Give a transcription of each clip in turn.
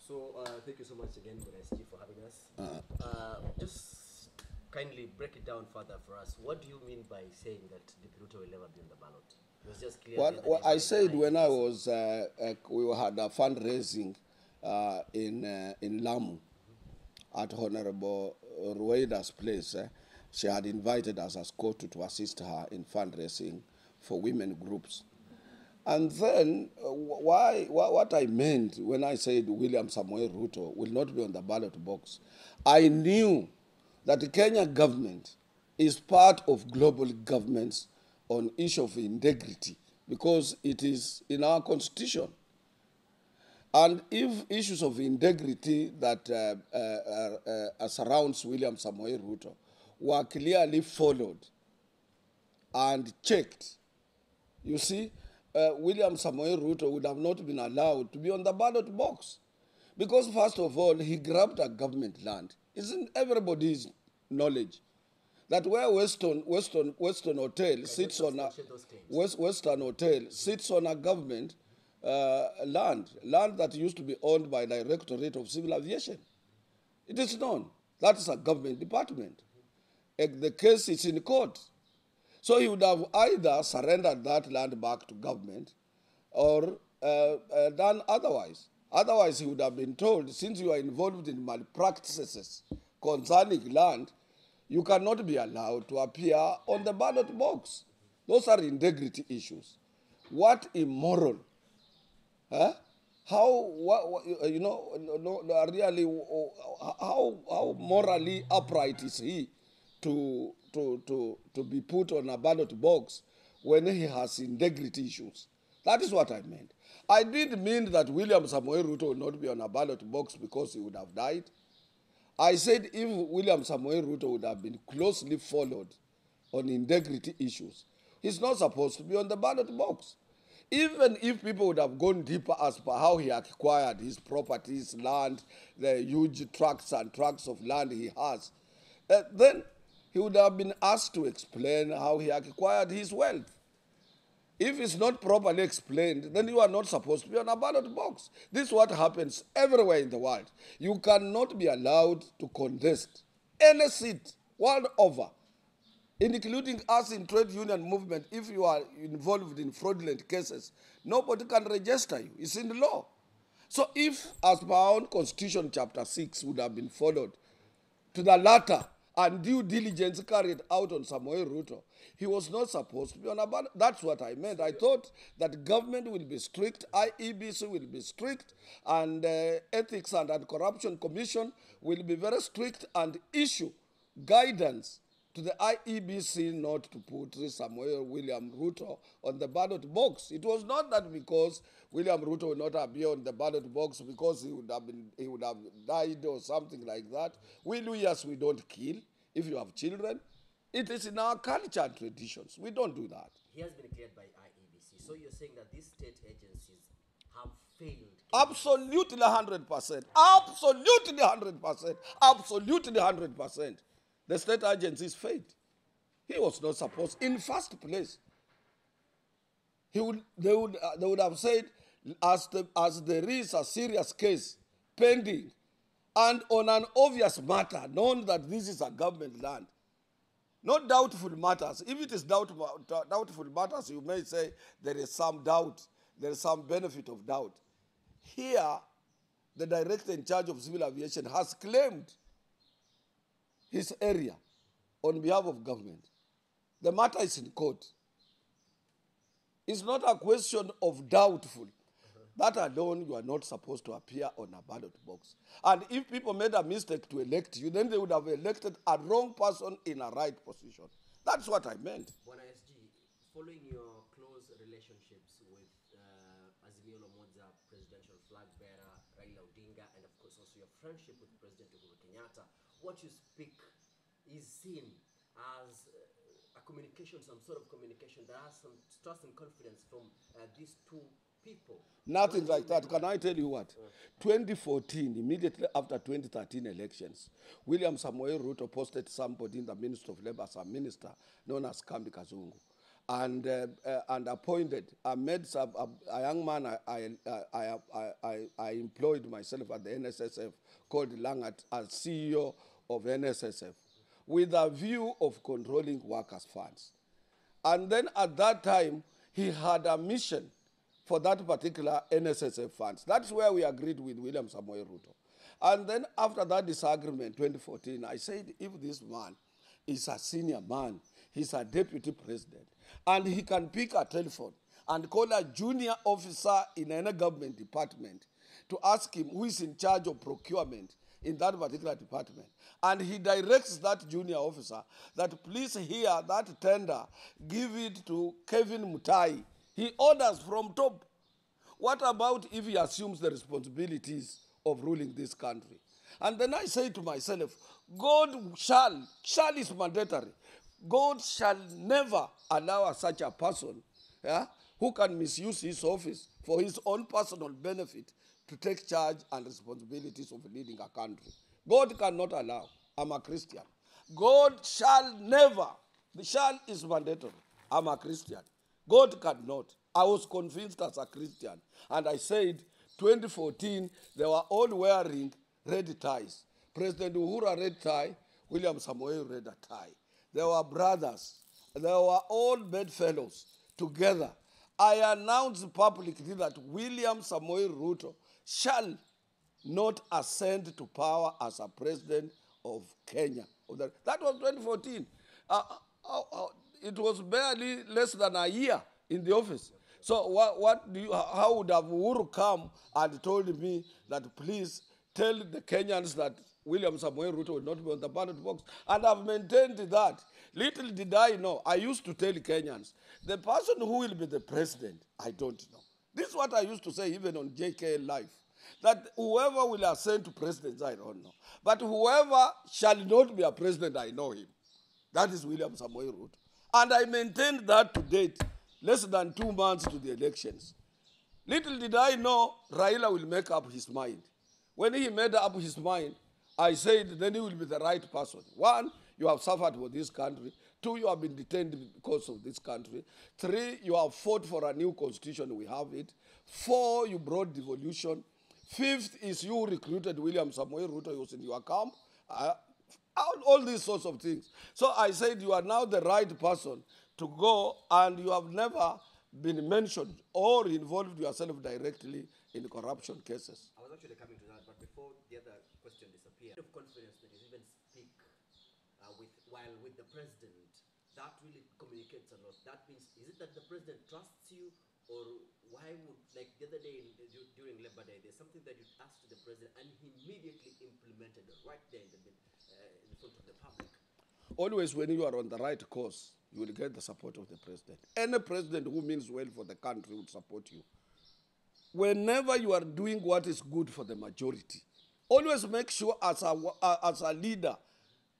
So, thank you so much again, SG, for having us. Just kindly break it down further for us. What do you mean by saying that Ruto will never be on the ballot? It was just clear What I said when I was, we had a fundraising in Lamu at Honorable Rueda's place. She had invited us as court to assist her in fundraising for women groups. And then, what I meant when I said William Samoei Ruto will not be on the ballot box, I knew that the Kenya government is part of global governments on issue of integrity because it is in our constitution. And if issues of integrity that surrounds William Samoei Ruto were clearly followed and checked, you see, William Samoei Ruto would have not been allowed to be on the ballot box. Because first of all, he grabbed a government land. It's in everybody's knowledge that where Western Hotel sits on a Western Hotel sits on a government land that used to be owned by Directorate of Civil Aviation. It is known. That is a government department. The case is in court. So he would have either surrendered that land back to government or done otherwise. Otherwise, he would have been told, since you are involved in malpractices concerning land, you cannot be allowed to appear on the ballot box. Those are integrity issues. What immoral? Huh? How, you know, really, how morally upright is he to be put on a ballot box when he has integrity issues? That is what I meant. I didn't mean that William Samoei Ruto will not be on a ballot box because he would have died. I said if William Samoei Ruto would have been closely followed on integrity issues, he's not supposed to be on the ballot box. Even if people would have gone deeper as per how he acquired his properties, land, the huge tracts and tracts of land he has, then he would have been asked to explain how he acquired his wealth. If it's not properly explained, then you are not supposed to be on a ballot box. This is what happens everywhere in the world. You cannot be allowed to contest any seat world over, including us in trade union movement. If you are involved in fraudulent cases, nobody can register you. It's in the law. So if, as per our own constitution, chapter 6 would have been followed to the latter and due diligence carried out on Samoei Ruto, he was not supposed to be on a ballot. That's what I meant. I thought that government will be strict, IEBC will be strict, and Ethics and Anti-Corruption Commission will be very strict and issue guidance to the IEBC not to put Samoei William Ruto on the ballot box. It was not that because William Ruto would not appear on the ballot box because he would have died or something like that. We don't kill if you have children. It is in our culture and traditions. We don't do that. He has been cleared by IEBC. So you're saying that these state agencies have failed? Absolutely 100%. Absolutely 100%. Absolutely 100%. The state agencies failed. He was not supposed. In first place, they would have said, as there is a serious case pending, and on an obvious matter, known that this is a government land, not doubtful matters. If it is doubtful matters, you may say there is some doubt, there is some benefit of doubt. Here, the director in charge of civil aviation has claimed his area on behalf of government. The matter is in court. It's not a question of doubtful. That alone, you are not supposed to appear on a ballot box. And if people made a mistake to elect you, then they would have elected a wrong person in a right position. That's what I meant. Bwana SG, following your close relationships with Azimio Moja presidential flag bearer Raila Odinga, and of course also your friendship with President Uhuru Kenyatta, what you speak is seen as a communication, some sort of communication that has some trust and confidence from these two people. Nothing like that. Can I tell you what? 2014, immediately after 2013 elections, William Samoei Ruto posted somebody in the Ministry of Labor as a minister known as Kambi Kazungu. and appointed. I made a young man I employed myself at the NSSF called Langat as CEO of NSSF with a view of controlling workers' funds. And then at that time, he had a mission for that particular NSSF funds. That's where we agreed with William Samoei Ruto. And then after that disagreement, 2014, I said, if this man is a senior man, he's a deputy president, and he can pick a telephone and call a junior officer in any government department to ask him who is in charge of procurement in that particular department. And he directs that junior officer that please hear that tender, give it to Kevin Mutai. He orders from top. What about if he assumes the responsibilities of ruling this country? And then I say to myself, God shall is mandatory. God shall never allow such a person who can misuse his office for his own personal benefit to take charge and responsibilities of leading a country. God cannot allow. I'm a Christian. God shall never. The shall is mandatory. I'm a Christian. God cannot. I was convinced as a Christian. And I said, 2014, they were all wearing red ties. President Uhuru red tie, William Samoei red tie. They were brothers. They were all bedfellows together. I announced publicly that William Samoei Ruto shall not ascend to power as a president of Kenya. That was 2014. It was barely less than a year in the office. So how would have Uhuru come and told me that please tell the Kenyans that William Samoei Ruto will not be on the ballot box? And I've maintained that. Little did I know, I used to tell Kenyans, the person who will be the president, I don't know. This is what I used to say even on JKL Live, that whoever will ascend to presidency, I don't know. But whoever shall not be a president, I know him. That is William Samoei Ruto. And I maintained that to date, less than 2 months to the elections. Little did I know Raila will make up his mind. When he made up his mind, I said then he will be the right person. 1, you have suffered for this country. 2, you have been detained because of this country. 3, you have fought for a new constitution, we have it. 4, you brought devolution. 5th is you recruited William Samoei Ruto, he was in your camp. All these sorts of things. So I said you are now the right person to go, and you have never been mentioned or involved yourself directly in corruption cases. I was actually coming to that, but before the other question disappeared, of confidence that you even speak while with the president, that really communicates a lot. That means, is it that the president trusts you, or why would, like the other day during Labor Day, there's something that you asked the president and he immediately implemented it right there in front of the public? Always when you are on the right course, you will get the support of the president. Any president who means well for the country will support you. Whenever you are doing what is good for the majority, always make sure as a leader,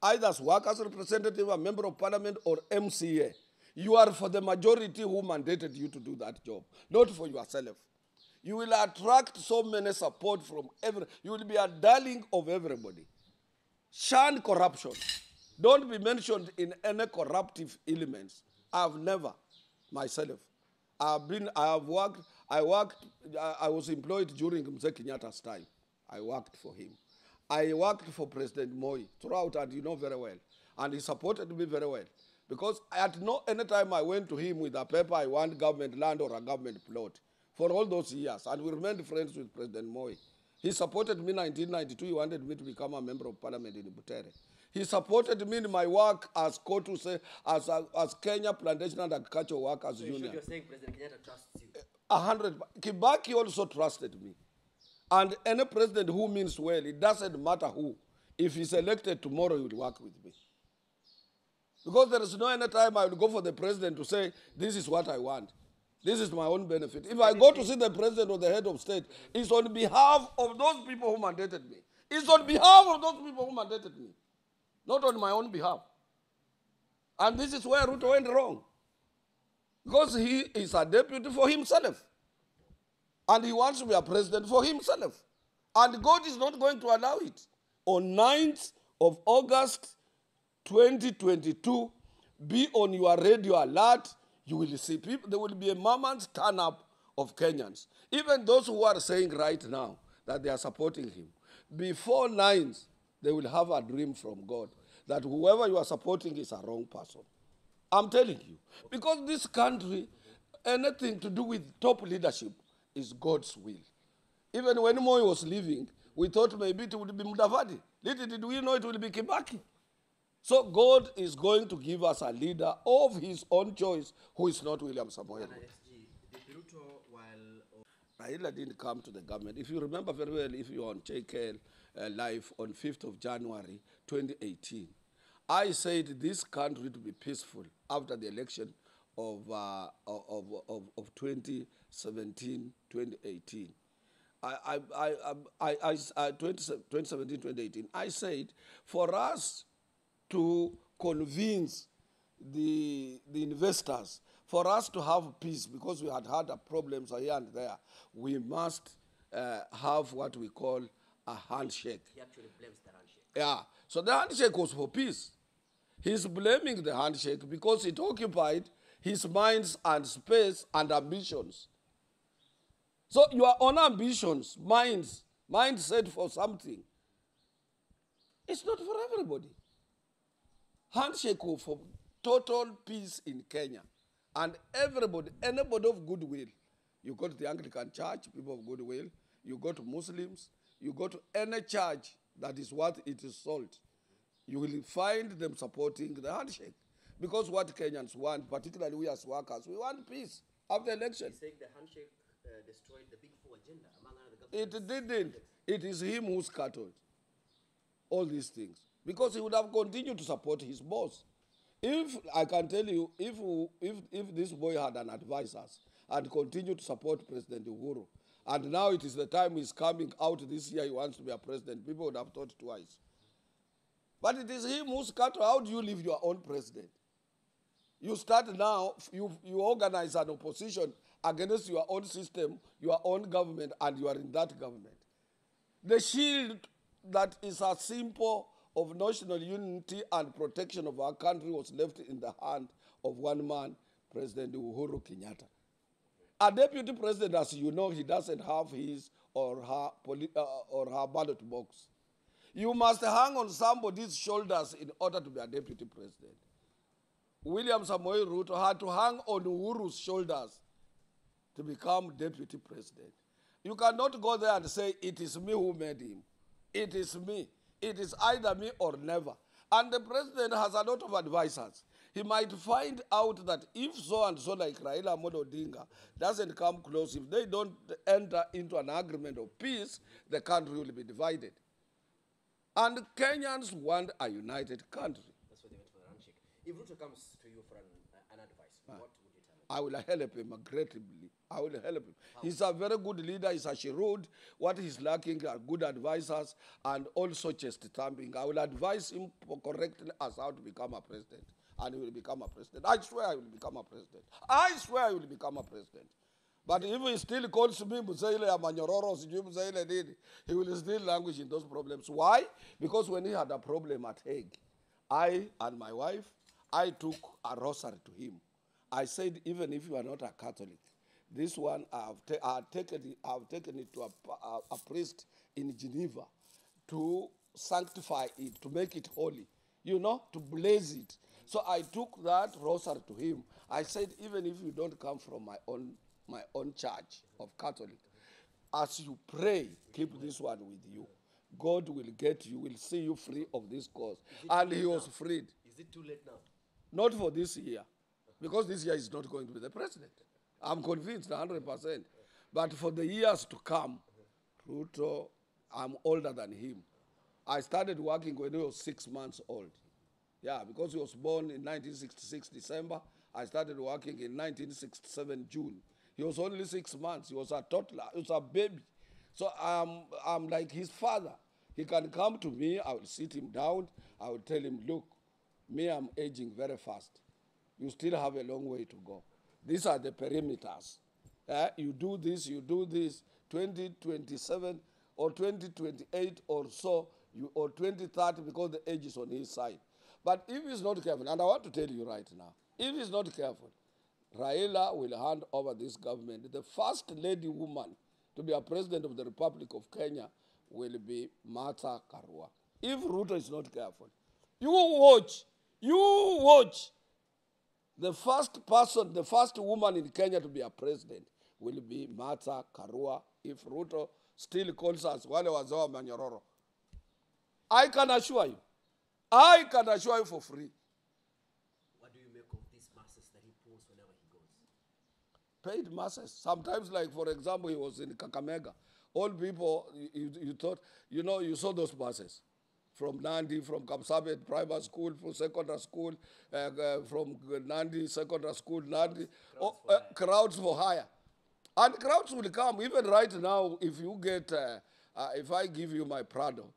either as workers' representative, a member of parliament, or MCA, you are for the majority who mandated you to do that job, not for yourself. You will attract so many support from you will be a darling of everybody. Shun corruption. Don't be mentioned in any corruptive elements. I've never, myself. I was employed during Mzee Kenyatta's time. I worked for him. I worked for President Moi throughout, and you know very well. And he supported me very well. Because at no any time I went to him with a paper, I want government land or a government plot. For all those years. And we remained friends with President Moi. He supported me in 1992. He wanted me to become a member of parliament in Butere. He supported me in my work as as Kenya Plantation and Agricultural Workers So Union. you're saying President Kenyatta trusts you? 100. Kibaki also trusted me. And any president who means well, it doesn't matter who. If he's elected tomorrow, he will work with me. Because there is no any time I will go for the president to say, this is what I want. This is my own benefit. If I go to see the president or the head of state, it's on behalf of those people who mandated me. It's on behalf of those people who mandated me. Not on my own behalf. And this is where Ruto went wrong. Because he is a deputy for himself. And he wants to be a president for himself. And God is not going to allow it. On 9th of August 2022, be on your radio alert. you will see people, there will be a moment turn up of Kenyans. Even those who are saying right now that they are supporting him, before nines, they will have a dream from God that whoever you are supporting is a wrong person. I'm telling you. Because this country, anything to do with top leadership is God's will. Even when Moi was leaving, we thought maybe it would be Mudavadi. Little did we know it will be Kibaki. So God is going to give us a leader of his own choice who is not William Samoei Ruto. Did Ruto, while Raila didn't come to the government. If you remember very well, if you're on JKL Live on 5th of January 2018, I said this country to be peaceful after the election of 2017, 2018. 2017, 2018, I said for us to convince the investors, for us to have peace, because we had problems here and there, we must have what we call a handshake. he actually blames the handshake? Yeah. So the handshake was for peace. He's blaming the handshake because it occupied his minds and space and ambitions. So your own ambitions, mindset for something, it's not for everybody. Handshake for total peace in Kenya. And everybody, anybody of goodwill, you go to the Anglican Church, people of goodwill, you go to Muslims, you go to any church that is worth its salt, you will find them supporting the handshake. Because what Kenyans want, particularly we as workers, we want peace after election. He's saying the handshake destroyed the Big Four agenda, among other It governments. didn't. It is him who scattered all these things. Because he would have continued to support his boss. If, I can tell you, if this boy had an advisor and continued to support President Uhuru, and now it is the time he's coming out this year, he wants to be a president, people would have thought twice. But it is him who scattered. How do you leave your own president? You start now, you organize an opposition against your own system, your own government, and you are in that government. The shield that is a symbol of national unity and protection of our country was left in the hand of one man, President Uhuru Kenyatta. A deputy president, as you know, he doesn't have his or her ballot box. You must hang on somebody's shoulders in order to be a deputy president. William Samoei Ruto had to hang on Uhuru's shoulders to become deputy president. You cannot go there and say, it is me who made him. It is me. It is either me or never. And the president has a lot of advisors. He might find out that if so and so like Raila Amolo Odinga doesn't come close, if they don't enter into an agreement of peace, the country will be divided. And Kenyans want a united country. That's why they went for the handshake. If Ruto comes to you for an advice, what would you tell him? I will help him aggressively. I will help him. How? He's a very good leader. He's a Shirud. What he's lacking are good advisors and also chest thumping. I will advise him correctly as how to become a president. And he will become a president. I swear I will become a president. I swear I will become a president. But if he still calls me Muzaile Amanyororo, he will still languish in those problems. Why? Because when he had a problem at Hague, I and my wife, I took a rosary to him. I said, even if you are not a Catholic, this one I've taken it to a priest in Geneva to sanctify it, to make it holy, to blaze it. So I took that rosary to him. I said, even if you don't come from my own church of Catholic, as you pray, keep this one with you. God will get you, will see you free of this cause. And he was freed. Is it too late now? Not for this year, because this year is not going to be the president. I'm convinced 100%. But for the years to come, Ruto, I'm older than him. I started working when he was 6 months old. Yeah, because he was born in 1966 December. I started working in 1967 June. He was only 6 months. He was a toddler. He was a baby. So I'm like his father. He can come to me. I will sit him down. I will tell him, look, me, I'm aging very fast. You still have a long way to go. These are the perimeters. You do this, 2027 or 2028 or so, or 2030, because the age is on his side. But if he's not careful, and I want to tell you right now, if he's not careful, Raila will hand over this government. The first lady woman to be a president of the Republic of Kenya will be Martha Karua. If Ruto is not careful, you watch. The first person, the first woman in Kenya to be a president will be Martha Karua if Ruto still calls us wale wazee wa manyororo. I can assure you for free. What do you make of these masses that he pulls whenever he goes? Paid masses. Sometimes, like for example, he was in Kakamega. All people, you thought, you saw those buses. From Nandi, from Kapsabet Primary School, from secondary school, from Nandi Secondary School, Nandi, crowds for hire. And crowds will come, even right now, if you get, if I give you my Prado,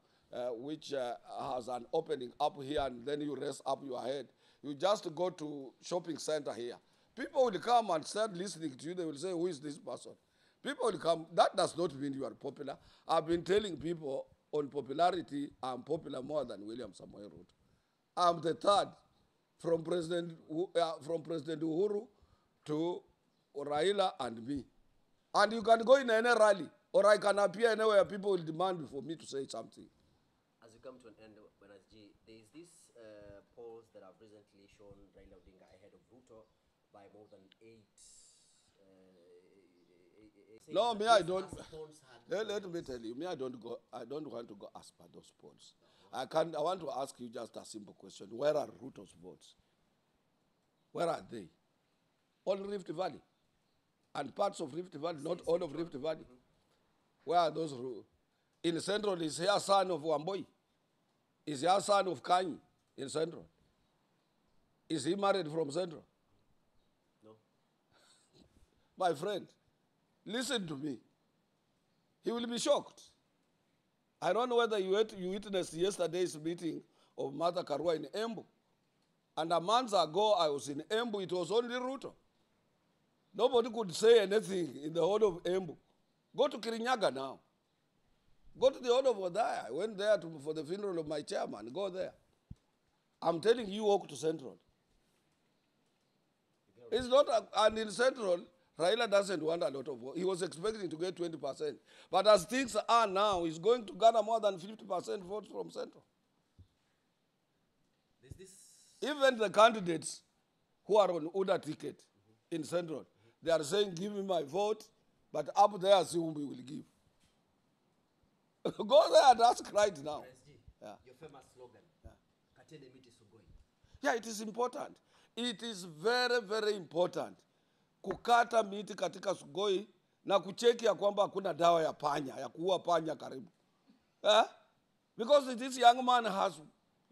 which has an opening up here and then you rest up your head, you just go to shopping center here. People will come and start listening to you. They will say, who is this person? People will come. That does not mean you are popular. I've been telling people on popularity, I'm popular more than William Samoei Ruto. I'm the third from President Uhuru to Raila and me. And you can go in any rally, or I can appear anywhere people will demand for me to say something. As we come to an end, Benazji, there is this polls that have recently shown Raila Odinga ahead of Ruto by more than 8. No, me, I don't. Let me tell you, me, I don't want to go ask for those polls. I want to ask you just a simple question. Where are Ruto's votes? Where are they? All Rift Valley. And parts of Rift Valley, not all of Rift Valley. Where are those? In Central, is he a son of Wamboi? Is he a son of Kanyi in Central? Is he married from Central? No. My friend, listen to me. He will be shocked. I don't know whether you witnessed yesterday's meeting of Martha Karua in Embu. And a month ago, I was in Embu. It was only Ruto. Nobody could say anything in the whole of Embu. Go to Kirinyaga now. Go to the whole of Odaya. I went there for the funeral of my chairman. Go there. I'm telling you, walk to Central. It's not, and in Central, Raila doesn't want a lot of votes. He was expecting to get 20%. But as things are now, he's going to garner more than 50% votes from Central. Even the candidates who are on order ticket in Central, they are saying, give me my vote, but up there, see whom we will give. Go there and ask right now. Yeah. Your famous slogan, Katende miti sugoi. Yeah, it is important. It is very, very important. Kukata miti katika Sugoi na kucheki ya kwamba hakuna dawa ya panya, ya kuua panya karibu. Because this young man has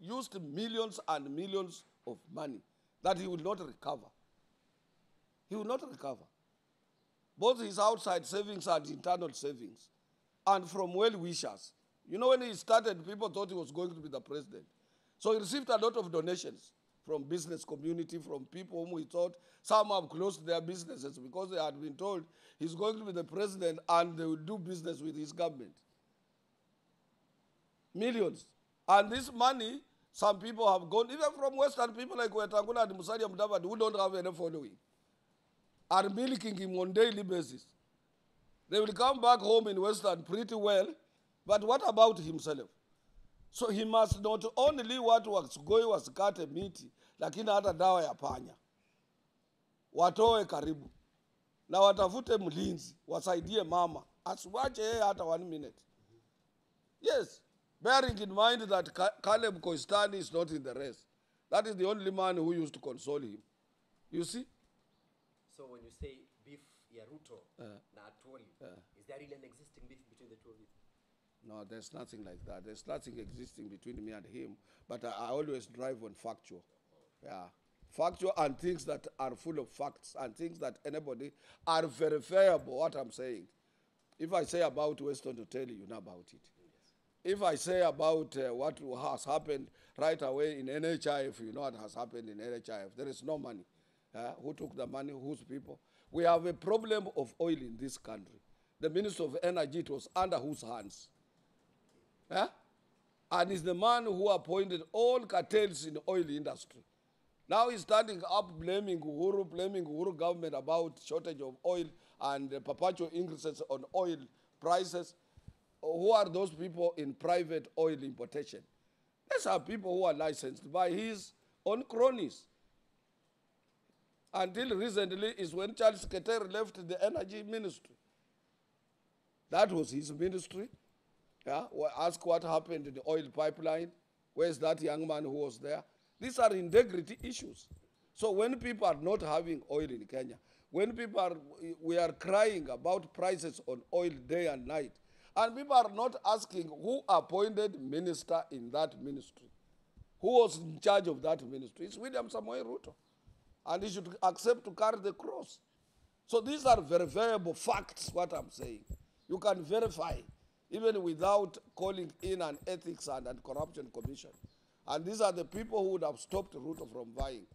used millions and millions of money that he will not recover. He will not recover. Both his outside savings and internal savings. And from well-wishers. You know, when he started, people thought he was going to be the president. So he received a lot of donations from business community, from people whom he thought, some have closed their businesses because they had been told he's going to be the president and they will do business with his government. Millions. And this money, some people have gone, even from Western people like Wetangula and Musalia Mudavadi, who don't have any following, are milking him on a daily basis. They will come back home in Western pretty well, but what about himself? So he must not only what was going was kate miti, lakini hata dawa ya panya. Watoe karibu. Na watafute mlinzi, wasaidie mama. Asiwache yeye hata 1 minute. Yes, bearing in mind that Caleb Koistani is not in the race. That is the only man who used to console him. You see? So when you say beef ya Ruto na Atwoli, is there really an existing beef between the two of you? No, there's nothing like that. There's nothing existing between me and him. But I always drive on factual. Yeah. Factual and things that are full of facts and things that anybody are verifiable, what I'm saying. If I say about Weston to tell you, you know about it. Yes. If I say about what has happened right away in NHIF, you know what has happened in NHIF. There is no money. Who took the money? Whose people? We have a problem of oil in this country. The Minister of Energy, it was under whose hands? And is the man who appointed all cartels in the oil industry. Now he's standing up blaming Uhuru government about shortage of oil and perpetual increases on oil prices. Who are those people in private oil importation? These are people who are licensed by his own cronies. Until recently is when Charles Keter left the energy ministry. That was his ministry. Yeah? Ask what happened to the oil pipeline. Where's that young man who was there? These are integrity issues. So when people are not having oil in Kenya, when we are crying about prices on oil day and night, and people are not asking who appointed minister in that ministry, who was in charge of that ministry. It's William Samoei Ruto. And he should accept to carry the cross. So these are verifiable facts, what I'm saying. You can verify, even without calling in an ethics and corruption commission. And these are the people who would have stopped Ruto from vying.